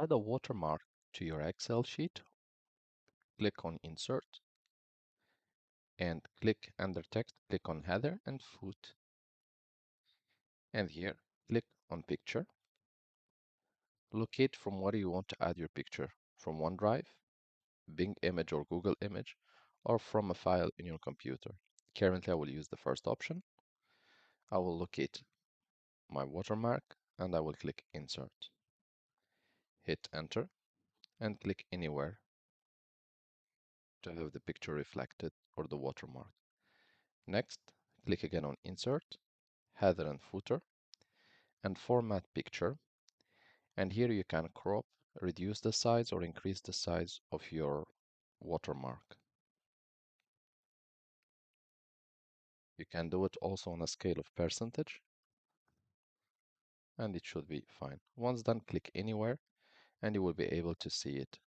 add a watermark to your Excel sheet, click on Insert, and click under text, click on Header and Foot. And here, click on Picture. Locate from where you want to add your picture, from OneDrive, Bing image or Google image, or from a file in your computer. Currently, I will use the first option. I will locate my watermark and I will click Insert. Hit Enter and click anywhere to have the picture reflected or the watermark. Next, click again on Insert, Header and Footer, and Format Picture. And here you can crop, reduce the size or increase the size of your watermark. You can do it also on a scale of percentage, and it should be fine. Once done, click anywhere, and you will be able to see it